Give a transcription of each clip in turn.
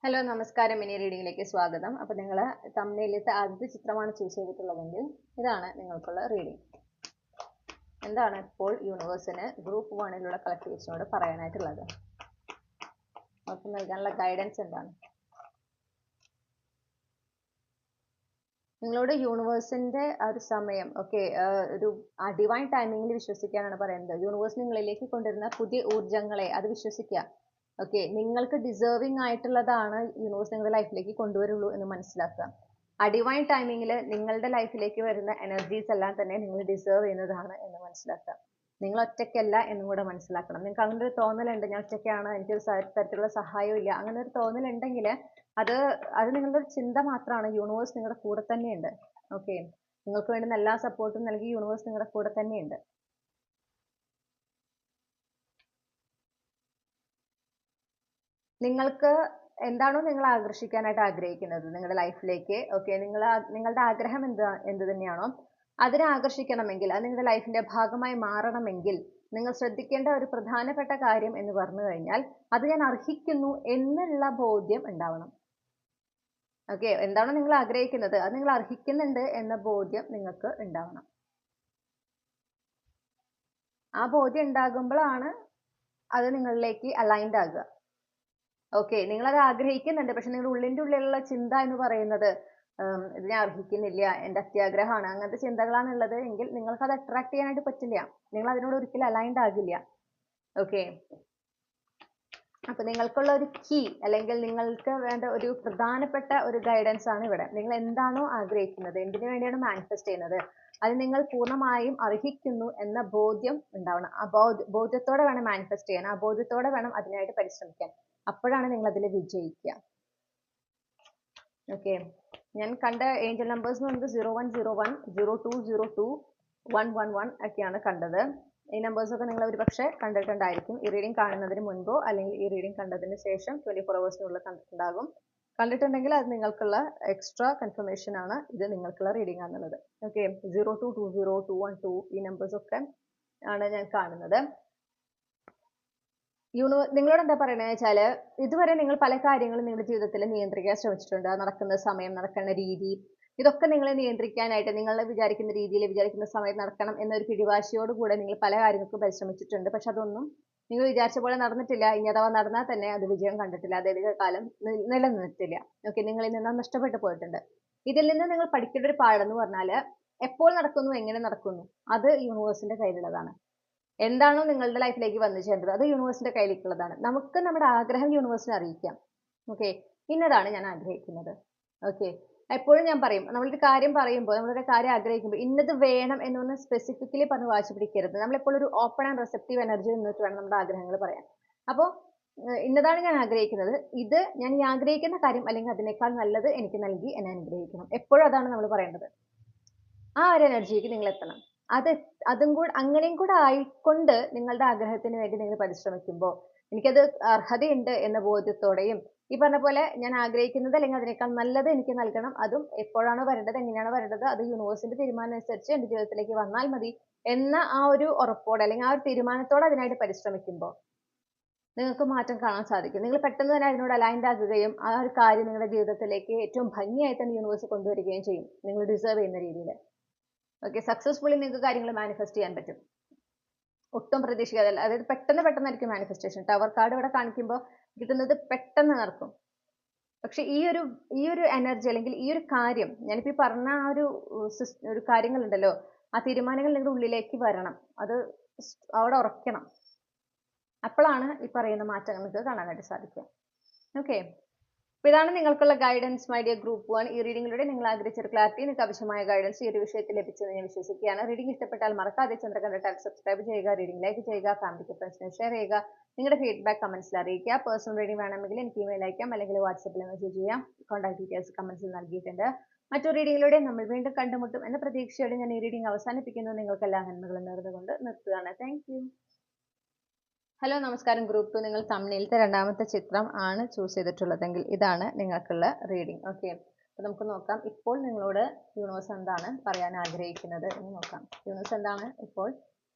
Hello നമസ്കാരം mini റീഡിങ്ങിലേക്ക് സ്വാഗതം. അപ്പോൾ നിങ്ങൾ തമ്മിലത്തെ ആദ്യത്തെ ചിത്രമാണ് ചൂസ് ചെയ്തിട്ടുള്ളതെങ്കിൽ ഇതാണ് നിങ്ങൾക്കുള്ള റീഡിംഗ്. എന്താണ് ഇപ്പോൾ യൂണിവേഴ്സിന് ഗ്രൂപ്പ് 1-ലുള്ള കളക്ടീവ്സിനോട് പറയാനായിട്ടുള്ളത്? അവർക്ക് നൽകാനുള്ള ഗൈഡൻസ് എന്താണ്? നിങ്ങളോട് യൂണിവേഴ്സിന്റെ ആ ഒരു സമയം ഒരു ഡിവൈൻ ടൈമിങ്ങിൽ വിശ്വസിക്കാനാണ് പറയുന്നത്. യൂണിവേഴ്സ് നിങ്ങളിലേക്ക് കൊണ്ടുവരുന്ന പുതിയ ഊർജങ്ങളെ അത് വിശ്വസിക്കുക. നിങ്ങൾക്ക് ഡിസേർവിംഗ് ആയിട്ടുള്ളതാണ് യൂണിവേഴ്സ് നിങ്ങളുടെ ലൈഫിലേക്ക് കൊണ്ടുവരുള്ളൂ എന്ന് മനസ്സിലാക്കുക. ആ ഡിവൈൻ ടൈമിങ്ങിൽ നിങ്ങളുടെ ലൈഫിലേക്ക് വരുന്ന എനർജീസ് എല്ലാം തന്നെ നിങ്ങൾ ഡിസേർവ് ചെയ്യുന്നതാണ് എന്ന് മനസ്സിലാക്കുക. നിങ്ങൾ ഒറ്റയ്ക്കല്ല എന്നും കൂടെ മനസ്സിലാക്കണം. നിങ്ങൾക്ക് അങ്ങനെ ഒരു തോന്നലുണ്ട്, ഞാൻ ഒറ്റയ്ക്കാണ്, എനിക്കൊരു തരത്തിലുള്ള സഹായവും ഇല്ല, അങ്ങനെ ഒരു തോന്നലുണ്ടെങ്കിൽ അത് നിങ്ങളുടെ ഒരു ചിന്ത മാത്രമാണ്. യൂണിവേഴ്സ് നിങ്ങളുടെ കൂടെ തന്നെയുണ്ട്. നിങ്ങൾക്ക് വേണ്ടുന്ന എല്ലാ സപ്പോർട്ടും നൽകി യൂണിവേഴ്സ് നിങ്ങളുടെ കൂടെ തന്നെയുണ്ട്. നിങ്ങൾക്ക് എന്താണോ നിങ്ങൾ ആകർഷിക്കാനായിട്ട് ആഗ്രഹിക്കുന്നത് നിങ്ങളുടെ ലൈഫിലേക്ക്, നിങ്ങളുടെ ആഗ്രഹം എന്ത് തന്നെയാണോ അതിനെ ആകർഷിക്കണമെങ്കിൽ, അത് നിങ്ങളുടെ ലൈഫിന്റെ ഭാഗമായി മാറണമെങ്കിൽ നിങ്ങൾ ശ്രദ്ധിക്കേണ്ട ഒരു പ്രധാനപ്പെട്ട കാര്യം എന്ന് പറഞ്ഞു കഴിഞ്ഞാൽ അത് ഞാൻ അർഹിക്കുന്നു എന്നുള്ള ബോധ്യം ഉണ്ടാവണം. എന്താണോ നിങ്ങൾ ആഗ്രഹിക്കുന്നത് അത് നിങ്ങൾ അർഹിക്കുന്നുണ്ട് എന്ന ബോധ്യം നിങ്ങൾക്ക് ഉണ്ടാവണം. ആ ബോധ്യം ഉണ്ടാകുമ്പോഴാണ് അത് നിങ്ങളിലേക്ക് അലൈൻഡ് ആകുക. നിങ്ങളത് ആഗ്രഹിക്കുന്നുണ്ട്, പക്ഷെ നിങ്ങളുടെ ഉള്ളിലുള്ള ചിന്ത എന്ന് പറയുന്നത് ഇത് ഞാൻ അർഹിക്കുന്നില്ല, എൻ്റെ അത്യാഗ്രഹമാണ്, അങ്ങനത്തെ ചിന്തകളാണ് ഉള്ളത് എങ്കിൽ നിങ്ങൾക്ക് അത് അട്രാക്ട് ചെയ്യാനായിട്ട് പറ്റില്ല. നിങ്ങൾ അതിനോട് ഒരിക്കലും അലൈൻഡ് ആകില്ല. അപ്പൊ നിങ്ങൾക്കുള്ള ഒരു കീ അല്ലെങ്കിൽ നിങ്ങൾക്ക് വേണ്ട ഒരു പ്രധാനപ്പെട്ട ഒരു ഗൈഡൻസ് ആണ് ഇവിടെ. നിങ്ങൾ എന്താണോ ആഗ്രഹിക്കുന്നത്, എന്തിനു വേണ്ടിയാണ് മാനിഫെസ്റ്റ് ചെയ്യുന്നത്, അത് നിങ്ങൾ പൂർണ്ണമായും അർഹിക്കുന്നു എന്ന ബോധ്യം ഉണ്ടാവണം. ആ ബോധ്യത്തോടെ വേണം മാനിഫെസ്റ്റ് ചെയ്യാൻ, ആ ബോധ്യത്തോടെ വേണം അതിനായിട്ട് പരിശ്രമിക്കാൻ. അപ്പോഴാണ് നിങ്ങൾ അതിൽ വിജയിക്കുക. ഞാൻ കണ്ട ഏഞ്ചൽ നമ്പേഴ്സ് എന്ന് പറയുന്നത് 0101, 0202, 111 ഒക്കെയാണ് കണ്ടത്. ഈ നമ്പേഴ്സ് ഒക്കെ നിങ്ങൾ ഒരു പക്ഷേ കണ്ടിട്ടുണ്ടായിരിക്കും. ഈ റീഡിംഗ് കാണുന്നതിന് മുൻപോ അല്ലെങ്കിൽ ഈ റീഡിംഗ് കണ്ടതിന് ശേഷം 24 hours കണ്ടിട്ടുണ്ടാകും. കണ്ടിട്ടുണ്ടെങ്കിൽ അത് നിങ്ങൾക്കുള്ള എക്സ്ട്രാ കൺഫർമേഷൻ ആണ്, ഇത് നിങ്ങൾക്കുള്ള റീഡിംഗ് ആണെന്നുള്ളത്. 02, 20, 212 ഈ നമ്പേഴ്സ് ഒക്കെ ആണ് ഞാൻ കാണുന്നത്. നിങ്ങളോട് എന്താ പറയണതെന്ന് വെച്ചാൽ ഇതുവരെ നിങ്ങൾ പല കാര്യങ്ങളും നിങ്ങളുടെ ജീവിതത്തിൽ നിയന്ത്രിക്കാൻ ശ്രമിച്ചിട്ടുണ്ട്. നടക്കുന്ന സമയം, നടക്കുന്ന രീതി, ഇതൊക്കെ നിങ്ങളെ നിയന്ത്രിക്കാനായിട്ട് നിങ്ങൾ വിചാരിക്കുന്ന രീതിയിൽ വിചാരിക്കുന്ന സമയത്ത് നടക്കണം എന്നൊരു പിടിവാശിയോടുകൂടെ നിങ്ങൾ പല കാര്യങ്ങൾക്കും പരിശ്രമിച്ചിട്ടുണ്ട്. പക്ഷെ അതൊന്നും നിങ്ങൾ വിചാരിച്ച പോലെ നടന്നിട്ടില്ല. ഇനി അഥവാ നടന്നാൽ തന്നെ അത് വിജയം കണ്ടിട്ടില്ല, അത് ദീർഘകാലം നിലനിന്നിട്ടില്ല. നിങ്ങളിൽ നിന്ന് നഷ്ടപ്പെട്ടു പോയിട്ടുണ്ട്. ഇതിൽ നിന്ന് നിങ്ങൾ പഠിക്കേണ്ട ഒരു പാഠം എന്ന് പറഞ്ഞാൽ എപ്പോൾ നടക്കുന്നു, എങ്ങനെ നടക്കുന്നു, അത് യൂണിവേഴ്സിന്റെ കയ്യിലുള്ളതാണ്. എന്താണോ നിങ്ങളുടെ ലൈഫിലേക്ക് വന്നു ചേർന്നത് അത് യൂണിവേഴ്സിന്റെ കയ്യിലേക്കുള്ളതാണ്. നമുക്ക് നമ്മുടെ ആഗ്രഹം യൂണിവേഴ്സിനെ അറിയിക്കാം. ഇന്നതാണ് ഞാൻ ആഗ്രഹിക്കുന്നത്. എപ്പോഴും ഞാൻ പറയും, നമ്മളൊരു കാര്യം പറയുമ്പോൾ, നമ്മളൊരു കാര്യം ആഗ്രഹിക്കുമ്പോൾ ഇന്നത് വേണം എന്നൊന്ന് സ്പെസിഫിക്കലി പറഞ്ഞ് വാശി പിടിക്കരുത്. നമ്മളെപ്പോഴും ഒരു ഓപ്പൺ ആൻഡ് റിസപ്റ്റീവ് എനർജി നിന്നിട്ട് വേണം നമ്മുടെ ആഗ്രഹങ്ങൾ പറയാൻ. അപ്പോൾ ഇന്നതാണ് ഞാൻ ആഗ്രഹിക്കുന്നത്, ഇത് ഞാൻ ഈ ആഗ്രഹിക്കുന്ന കാര്യം അല്ലെങ്കിൽ അതിനേക്കാൾ നല്ലത് എനിക്ക് നൽകി എന്നെ അനുഗ്രഹിക്കണം. എപ്പോഴും അതാണ് നമ്മൾ പറയേണ്ടത്. ആ ഒരു എനർജിക്ക് നിങ്ങൾ എത്തണം. അങ്ങനെയും കൂടെ ആയിക്കൊണ്ട് നിങ്ങളുടെ ആഗ്രഹത്തിന് വേണ്ടി നിങ്ങൾ പരിശ്രമിക്കുമ്പോൾ എനിക്കത് അർഹതയുണ്ട് എന്ന ബോധ്യത്തോടെയും, ഈ പറഞ്ഞ പോലെ ഞാൻ ആഗ്രഹിക്കുന്നത് അല്ലെങ്കിൽ അതിനേക്കാൾ നല്ലത് എനിക്ക് നൽകണം, അതും എപ്പോഴാണോ വരേണ്ടത്, എങ്ങനെയാണോ വരേണ്ടത്, അത് യൂണിവേഴ്സിന്റെ തീരുമാനം അനുസരിച്ച് എൻ്റെ ജീവിതത്തിലേക്ക് വന്നാൽ മതി എന്ന ആ ഒരു ഉറപ്പോടെ അല്ലെങ്കിൽ ആ ഒരു തീരുമാനത്തോടെ അതിനായിട്ട് പരിശ്രമിക്കുമ്പോൾ നിങ്ങൾക്ക് മാറ്റം കാണാൻ സാധിക്കും. നിങ്ങൾ പെട്ടെന്ന് തന്നെ അതിനോട് അലൈൻഡ് ആകുകയും ആ ഒരു കാര്യം നിങ്ങളുടെ ജീവിതത്തിലേക്ക് ഏറ്റവും ഭംഗിയായി തന്നെ യൂണിവേഴ്സ് കൊണ്ടുവരികയും ചെയ്യും, നിങ്ങൾ ഡിസേർവ് ചെയ്യുന്ന രീതിയിൽ. സക്സസ്ഫുള്ളി നിങ്ങൾക്ക് കാര്യങ്ങൾ മാനിഫെസ്റ്റ് ചെയ്യാൻ പറ്റും. ഒട്ടും പ്രതീക്ഷിക്കാതെ, അതായത് പെട്ടെന്നായിരിക്കും മാനിഫെസ്റ്റേഷൻ. ടവർ കാർഡ് ഇവിടെ കാണിക്കുമ്പോൾ കിട്ടുന്നത് പെട്ടെന്ന് നടക്കും. പക്ഷെ ഈ ഒരു എനർജി അല്ലെങ്കിൽ ഈ ഒരു കാര്യം, ഞാനിപ്പോൾ ഈ പറഞ്ഞ ആ ഒരു കാര്യങ്ങളുണ്ടല്ലോ, ആ തീരുമാനങ്ങൾ നിങ്ങളുടെ ഉള്ളിലേക്ക് വരണം, അത് അവിടെ ഉറക്കണം. അപ്പോഴാണ് ഈ പറയുന്ന മാറ്റം നിങ്ങൾക്ക് കാണാനായിട്ട് സാധിക്കുക. അപ്പോൾ ഇതാണ് നിങ്ങൾക്കുള്ള ഗൈഡൻസ് മൈ ഡിയർ ഗ്രൂപ്പ് 1. ഈ റീഡിങ്ങിലൂടെ നിങ്ങൾ ആഗ്രഹിച്ച ഒരു ക്ലാരിറ്റി, നിങ്ങൾക്ക് ആവശ്യമായ ഗൈഡൻസ് ഈ ഒരു വിഷയത്തിൽ ലഭിച്ചെന്ന് ഞാൻ വിശ്വസിക്കുകയാണ്. റീഡിംഗ് ഇഷ്ടപ്പെട്ടാൽ മറക്കാതെ ചന്ദ്രകണ്ഠ ടാബ് സബ്സ്ക്രൈബ് ചെയ്യുക, റീഡിംഗ് ലൈക്ക് ചെയ്യുക, ഫാമിലിക്ക് ഫ്രണ്ട്സിന് ഷെയർ ചെയ്യുക, നിങ്ങളുടെ ഫീഡ്ബാക്ക് കമന്റ്സിൽ അറിയിക്കുക. പേഴ്സണൽ റീഡിംഗ് വേണമെങ്കിൽ എനിക്ക് ഇമെയിൽ അയക്കാം അല്ലെങ്കിൽ വാട്സാപ്പിൽ മെസ്സേജ് ചെയ്യാം. കോൺടാക്ട് ഡീറ്റെയിൽസ് കമന്റ്സിൽ നൽകിയിട്ടുണ്ട്. മറ്റൊരു റീഡിങ്ങിലൂടെ നമ്മൾ വീണ്ടും കണ്ടുമുട്ടും എന്ന പ്രതീക്ഷയോടെ ഞാൻ ഈ റീഡിംഗ് അവസാനിപ്പിക്കുന്നു. നിങ്ങൾക്ക് എല്ലാ നന്മകളും നേർന്നുകൊണ്ട് നിർത്തുകയാണ്. Thank you. ഹലോ നമസ്കാരം ഗ്രൂപ്പ് 2. നിങ്ങൾ തമ്മിലത്തെ രണ്ടാമത്തെ ചിത്രം ആണ് ചൂസ് ചെയ്തിട്ടുള്ളതെങ്കിൽ ഇതാണ് നിങ്ങൾക്കുള്ള റീഡിംഗ്. അപ്പോൾ നമുക്ക് നോക്കാം ഇപ്പോൾ നിങ്ങളോട് യൂണിവേഴ്സ് എന്താണ് പറയാൻ ആഗ്രഹിക്കുന്നത് എന്ന് നോക്കാം. യൂണിവേഴ്സ് എന്താണ് ഇപ്പോൾ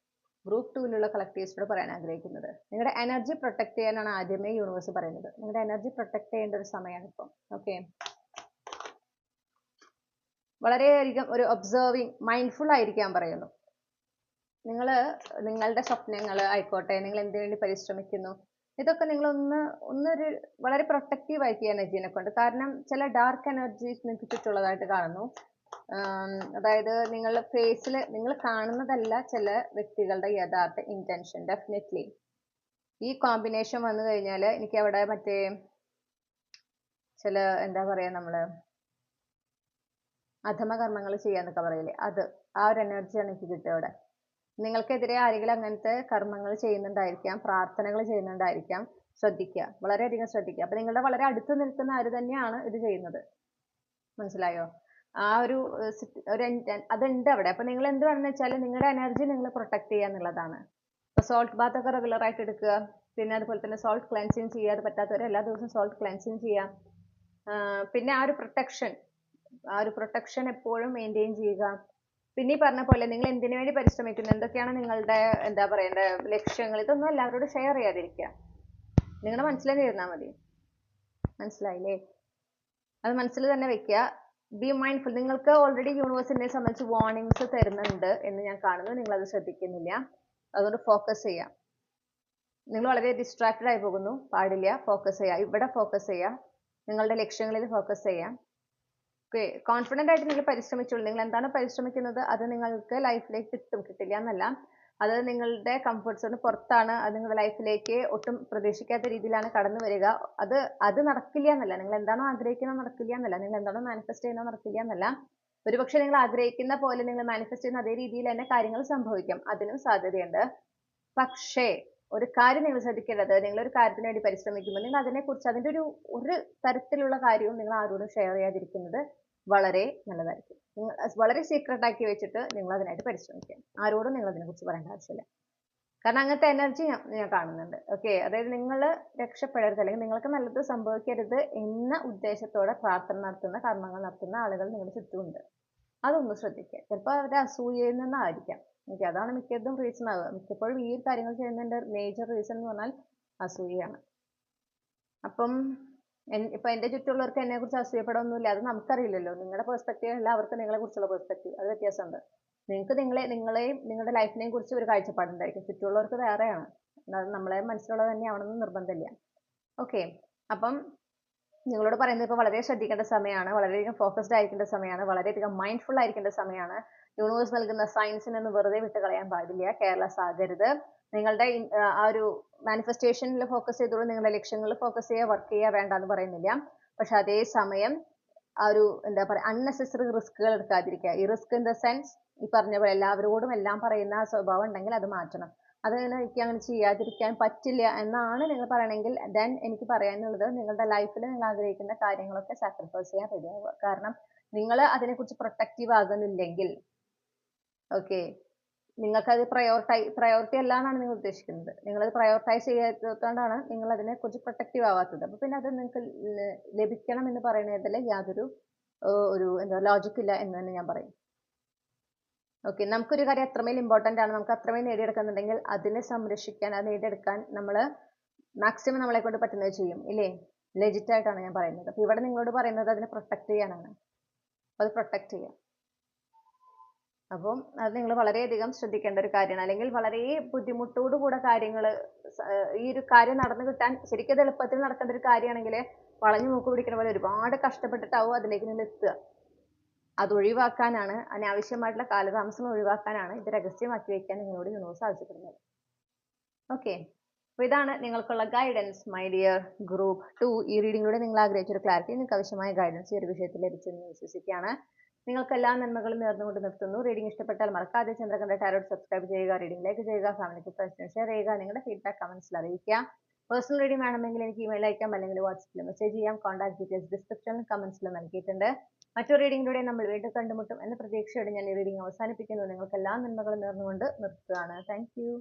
ഗ്രൂപ്പ് 2-ലുള്ള കളക്ടീവ്സിനോട് പറയാൻ ആഗ്രഹിക്കുന്നത്, നിങ്ങളുടെ എനർജി പ്രൊട്ടക്ട് ചെയ്യാനാണ് ആദ്യമേ യൂണിവേഴ്സ് പറയുന്നത്. നിങ്ങളുടെ എനർജി പ്രൊട്ടക്ട് ചെയ്യേണ്ട ഒരു സമയമാണ് ഇപ്പം. ഓക്കെ, വളരെയധികം ഒരു ഒബ്സർവിങ് മൈൻഡ്ഫുൾ ആയിരിക്കാൻ പറയുന്നു. നിങ്ങൾ നിങ്ങളുടെ സ്വപ്നങ്ങൾ ആയിക്കോട്ടെ, നിങ്ങൾ എന്തിനു വേണ്ടി പരിശ്രമിക്കുന്നു, ഇതൊക്കെ നിങ്ങൾ ഒന്നൊരു വളരെ പ്രൊട്ടക്റ്റീവ് ആയിരിക്കും എനർജീനെ കൊണ്ട്. കാരണം ചില ഡാർക്ക് എനർജീസ് നിങ്ങൾക്ക് ചുറ്റുള്ളതായിട്ട് കാണുന്നു. അതായത് നിങ്ങളുടെ ഫേസിൽ നിങ്ങൾ കാണുന്നതല്ല ചില വ്യക്തികളുടെ യഥാർത്ഥ ഇന്റൻഷൻ. ഡെഫിനറ്റ്ലി ഈ കോമ്പിനേഷൻ വന്നു കഴിഞ്ഞാൽ എനിക്ക് അവിടെ മറ്റേ ചില എന്താ പറയാ, നമ്മള് അധമകർമ്മങ്ങൾ ചെയ്യാന്നൊക്കെ പറയില്ലേ, അത് ആ ഒരു എനർജിയാണ് എനിക്ക് കിട്ടുക അവിടെ. നിങ്ങൾക്കെതിരെ ആരെങ്കിലും അങ്ങനത്തെ കർമ്മങ്ങൾ ചെയ്യുന്നുണ്ടായിരിക്കാം, പ്രാർത്ഥനകൾ ചെയ്യുന്നുണ്ടായിരിക്കാം. ശ്രദ്ധിക്കുക, വളരെയധികം ശ്രദ്ധിക്കുക. അപ്പൊ നിങ്ങളുടെ വളരെ അടുത്ത് നിൽക്കുന്ന ആര് തന്നെയാണ് ഇത് ചെയ്യുന്നത്. മനസ്സിലായോ? ആ ഒരു അതുണ്ട് അവിടെ. അപ്പൊ നിങ്ങൾ എന്ത് വേണമെന്ന് വെച്ചാൽ നിങ്ങളുടെ എനർജി നിങ്ങൾ പ്രൊട്ടക്ട് ചെയ്യുക എന്നുള്ളതാണ്. ഇപ്പൊ സോൾട്ട് ബാത്ത് ഒക്കെ റെഗുലർ ആയിട്ട് എടുക്കുക. പിന്നെ അതുപോലെ തന്നെ സോൾട്ട് ക്ലെൻസിങ് ചെയ്യുക. അത് പറ്റാത്തവരെ എല്ലാ ദിവസവും സോൾട്ട് ക്ലെൻസിങ് ചെയ്യാം. പിന്നെ ആ ഒരു പ്രൊട്ടക്ഷൻ എപ്പോഴും മെയിൻറ്റെയിൻ ചെയ്യുക. പിന്നെ ഈ പറഞ്ഞ പോലെ നിങ്ങൾ എന്തിനു വേണ്ടി പരിശ്രമിക്കുന്നു, എന്തൊക്കെയാണ് നിങ്ങളുടെ എന്താ പറയണ്ട ലക്ഷ്യങ്ങൾ, ഇതൊന്നും എല്ലാവരോടും ഷെയർ ചെയ്യാതിരിക്കുക. നിങ്ങളുടെ മനസ്സിൽ തന്നെ ഇരുന്നാൽ മതി. മനസ്സിലായില്ലേ? അത് മനസ്സിൽ തന്നെ വെക്കുക. B mindful. നിങ്ങൾക്ക് ഓൾറെഡി യൂണിവേഴ്സിനെ സംബന്ധിച്ച് വാർണിംഗ്സ് തരുന്നുണ്ട് എന്ന് ഞാൻ കാണുന്നു. നിങ്ങൾ അത് ശ്രദ്ധിക്കുന്നില്ല. അതുകൊണ്ട് ഫോക്കസ് ചെയ്യാം. നിങ്ങൾ വളരെ ഡിസ്ട്രാക്റ്റഡ് ആയി പോകുന്നു, പാടില്ല. ഫോക്കസ് ചെയ്യുക, ഇവിടെ ഫോക്കസ് ചെയ്യുക, നിങ്ങളുടെ ലക്ഷ്യങ്ങളിൽ ഫോക്കസ് ചെയ്യാം. ഓക്കെ, കോൺഫിഡൻ്റ് ആയിട്ട് നിങ്ങൾ പരിശ്രമിച്ചോളൂ. നിങ്ങൾ എന്താണ് പരിശ്രമിക്കുന്നത് അത് നിങ്ങൾക്ക് ലൈഫിലേക്ക് കിട്ടില്ല എന്നല്ല, അത് നിങ്ങളുടെ കംഫർട്ട് സോണിന് പുറത്താണ്. അത് നിങ്ങളുടെ ലൈഫിലേക്ക് ഒട്ടും പ്രതീക്ഷിക്കാത്ത രീതിയിലാണ് കടന്നു വരിക. അത് നടക്കില്ല എന്നല്ല, നിങ്ങൾ എന്താണോ ആഗ്രഹിക്കുന്നത് നടക്കില്ല എന്നല്ല, നിങ്ങൾ എന്താണോ മാനിഫെസ്റ്റ് ചെയ്യുന്നത് നടക്കില്ല എന്നല്ല. ഒരുപക്ഷെ നിങ്ങൾ ആഗ്രഹിക്കുന്ന പോലെ നിങ്ങൾ മാനിഫെസ്റ്റ് ചെയ്യുന്ന അതേ രീതിയിൽ തന്നെ കാര്യങ്ങൾ സംഭവിക്കാം, അതിനും സാധ്യതയുണ്ട്. പക്ഷേ ഒരു കാര്യം നിങ്ങൾ ശ്രദ്ധിക്കേണ്ടത്, നിങ്ങൾ ഒരു കാര്യത്തിന് വേണ്ടി പരിശ്രമിക്കുമ്പോൾ നിങ്ങൾ അതിനെക്കുറിച്ച് അതിൻ്റെ ഒരു തരത്തിലുള്ള കാര്യവും നിങ്ങൾ ആരോടും ഷെയർ ചെയ്യാതിരിക്കുന്നത് വളരെ നല്ലതായിരിക്കും. നിങ്ങൾ വളരെ സീക്രട്ട് ആക്കി വെച്ചിട്ട് നിങ്ങൾ അതിനായിട്ട് പരിശ്രമിക്കുക. ആരോടും നിങ്ങൾ അതിനെക്കുറിച്ച് പറയേണ്ട ആവശ്യമില്ല. കാരണം അങ്ങനത്തെ എനർജി ഞാൻ കാണുന്നുണ്ട്. ഓക്കെ, അതായത് നിങ്ങൾ രക്ഷപ്പെടരുത് അല്ലെങ്കിൽ നിങ്ങൾക്ക് നല്ലത് സംഭവിക്കരുത് എന്ന ഉദ്ദേശത്തോടെ പ്രാർത്ഥന നടത്തുന്ന, കർമ്മങ്ങൾ നടത്തുന്ന ആളുകൾ നിങ്ങളുടെ ചുറ്റുമുണ്ട്. അതൊന്ന് ശ്രദ്ധിക്കുക. ചിലപ്പോൾ അവരുടെ അസൂയയിൽ നിന്നായിരിക്കാം. ഓക്കെ, അതാണ് മിക്കതും റീസൺ ആവുക. മിക്കപ്പോഴും ഈ കാര്യങ്ങൾ ചെയ്യുന്നതിൻ്റെ മേജർ റീസൺ എന്ന് പറഞ്ഞാൽ അസൂയയാണ്. അപ്പം ഇപ്പൊ എന്റെ ചുറ്റുമുള്ളവർക്ക് എന്നെ കുറിച്ച് അസൂയപ്പെടൊന്നുമില്ല, അത് നമുക്കറിയില്ലല്ലോ. നിങ്ങളുടെ പെർസ്പെക്റ്റീവ് അല്ല അവർക്ക് നിങ്ങളെ കുറിച്ചുള്ള പെർസ്പെക്റ്റീവ്, അത് വ്യത്യാസമുണ്ട്. നിങ്ങൾക്ക് നിങ്ങളെയും നിങ്ങളുടെ ലൈഫിനെയും കുറിച്ച് ഒരു കാഴ്ചപ്പാടുണ്ടായിരിക്കും, ചുറ്റുമുള്ളവർക്ക് വേറെയാണ്. അത് നമ്മളെ മനസ്സിലുള്ളത് തന്നെയാവണമെന്ന് നിർബന്ധമില്ല. ഓക്കെ, അപ്പം നിങ്ങളോട് പറയുന്നത് ഇപ്പോൾ വളരെ ശ്രദ്ധിക്കേണ്ട സമയമാണ്, വളരെയധികം ഫോക്കസ്ഡ് ആയിരിക്കേണ്ട സമയമാണ്, വളരെയധികം മൈൻഡ്ഫുൾ ആയിരിക്കേണ്ട സമയമാണ്. യൂണിവേഴ്സ് നൽകുന്ന സയൻസിനൊന്ന് വെറുതെ വിട്ട് കളയാൻ പാടില്ല, കെയർലെസ് ആകരുത്. നിങ്ങളുടെ ആ ഒരു മാനിഫെസ്റ്റേഷനിൽ ഫോക്കസ് ചെയ്തോളൂ, നിങ്ങളുടെ ലക്ഷ്യങ്ങളിൽ ഫോക്കസ് ചെയ്യുക, വർക്ക് ചെയ്യുക, വേണ്ട എന്ന് പറയുന്നില്ല. പക്ഷെ അതേ സമയം ആ ഒരു എന്താ പറയുക, അൺനെസസറി റിസ്കുകൾ എടുക്കാതിരിക്കുക. ഈ റിസ്ക് ഇൻ ദ സെൻസ് ഈ പറഞ്ഞ പോലെ എല്ലാവരോടും എല്ലാം പറയുന്ന സ്വഭാവം ഉണ്ടെങ്കിൽ അത് മാറ്റണം. അതങ്ങനെ എനിക്ക് അങ്ങനെ ചെയ്യാതിരിക്കാൻ പറ്റില്ല എന്നാണ് നിങ്ങൾ പറയണമെങ്കിൽ ദെൻ എനിക്ക് പറയാനുള്ളത്, നിങ്ങളുടെ ലൈഫിൽ നിങ്ങൾ ആഗ്രഹിക്കുന്ന കാര്യങ്ങളൊക്കെ സാക്രിഫൈസ് ചെയ്യാൻ റെഡിയാവുക. കാരണം നിങ്ങൾ അതിനെക്കുറിച്ച് പ്രൊട്ടക്റ്റീവ് ആകുന്നില്ലെങ്കിൽ, ഓക്കെ, നിങ്ങൾക്കത് പ്രയോറിറ്റി അല്ല എന്നാണ് നിങ്ങൾ ഉദ്ദേശിക്കുന്നത്. നിങ്ങളത് പ്രയോറിറ്റൈസ് ചെയ്യാത്തതുകൊണ്ടാണ് നിങ്ങൾ അതിനെക്കുറിച്ച് പ്രൊട്ടക്റ്റീവ് ആവാത്തത്. അപ്പൊ പിന്നെ അത് നിങ്ങൾക്ക് ലഭിക്കണം എന്ന് പറയുന്നതിൽ യാതൊരു എന്താ ലോജിക് ഇല്ല എന്ന് തന്നെ ഞാൻ പറയും. ഓക്കെ, നമുക്കൊരു കാര്യം അത്രമേൽ ഇമ്പോർട്ടൻ്റ് ആണ്, നമുക്ക് അത്രമേൽ നേടിയെടുക്കുന്നുണ്ടെങ്കിൽ അതിനെ സംരക്ഷിക്കാൻ, അത് നേടിയെടുക്കാൻ നമ്മൾ മാക്സിമം നമ്മളെ കൊണ്ട് പറ്റുന്നത് ചെയ്യും, ഇല്ലേ? ലെജിറ്റ് ആയിട്ടാണ് ഞാൻ പറയുന്നത്. അപ്പൊ ഇവിടെ നിങ്ങളോട് പറയുന്നത് അതിനെ പ്രൊട്ടക്ട് ചെയ്യാനാണ്. അത് പ്രൊട്ടക്ട് ചെയ്യാം. അപ്പം അത് നിങ്ങൾ വളരെയധികം ശ്രദ്ധിക്കേണ്ട ഒരു കാര്യമാണ്. അല്ലെങ്കിൽ വളരെ ബുദ്ധിമുട്ടോടുകൂടെ കാര്യങ്ങൾ, ഈ ഒരു കാര്യം നടന്നു കിട്ടാൻ ശരിക്കും അത് എളുപ്പത്തിൽ നടക്കേണ്ട ഒരു കാര്യമാണെങ്കിൽ വളഞ്ഞു മൂക്ക് പിടിക്കുന്ന പോലെ ഒരുപാട് കഷ്ടപ്പെട്ടിട്ടാവും അതിലേക്ക് നിങ്ങൾ എത്തുക. അത് ഒഴിവാക്കാനാണ്, അനാവശ്യമായിട്ടുള്ള കാലതാമസം ഒഴിവാക്കാനാണ് ഇത് രഹസ്യമാക്കി വയ്ക്കാൻ നിങ്ങളോട് യൂണിവേഴ്സ് ആവശ്യപ്പെടുന്നത്. ഓക്കെ, അപ്പോൾ ഇതാണ് നിങ്ങൾക്കുള്ള ഗൈഡൻസ് മൈ ഡിയർ ഗ്രൂപ്പ് 2. ഈ റീഡിങ്ങിലൂടെ നിങ്ങൾ ആഗ്രഹിച്ച ഒരു ക്ലാരിറ്റി, നിങ്ങൾക്ക് ആവശ്യമായ ഗൈഡൻസ് ഈ ഒരു വിഷയത്തിൽ ലഭിച്ചെന്ന് വിശ്വസിക്കുകയാണ്. നിങ്ങൾക്ക് എല്ലാ നന്മകളും നേർന്നുകൊണ്ട് നിർത്തുന്നു. റീഡിംഗ് ഇഷ്ടപ്പെട്ടാൽ മറക്കാതെ ചന്ദ്രകണ്ഠ ടാരോട്ട് സബ്സ്ക്രൈബ് ചെയ്യുക, റീഡിംഗ് ലൈക്ക് ചെയ്യുക, ഫാമിലിക്ക് ഫ്രണ്ട്സിന് ഷെയർ ചെയ്യുക, നിങ്ങളുടെ ഫീഡ്ബാക്ക് കമന്റ്സിൽ അറിയിക്കുക. പേഴ്സണൽ റീഡിംഗ് വേണമെങ്കിൽ എനിക്ക് ഇമെയിൽ അയക്കാം, അല്ലെങ്കിൽ വാട്സപ്പിൽ മെസ്സേജ് ചെയ്യാം. കോൺടാക്ട് ഡീറ്റെയിൽസ് ഡിസ്ക്രിപ്ഷനിലും കമന്റ്സിൽ നൽകിയിട്ടുണ്ട്. മറ്റൊരു റീഡിങ്ങിലൂടെ നമ്മൾ വീണ്ടും കണ്ടുമുട്ടും എന്ന പ്രതീക്ഷയോടെ ഞാൻ ഈ റീഡിംഗ് അവസാനിപ്പിക്കുന്നു. നിങ്ങൾക്ക് എല്ലാ നന്മകളും നേർന്നുകൊണ്ട് നിർത്തുകയാണ്. Thank you.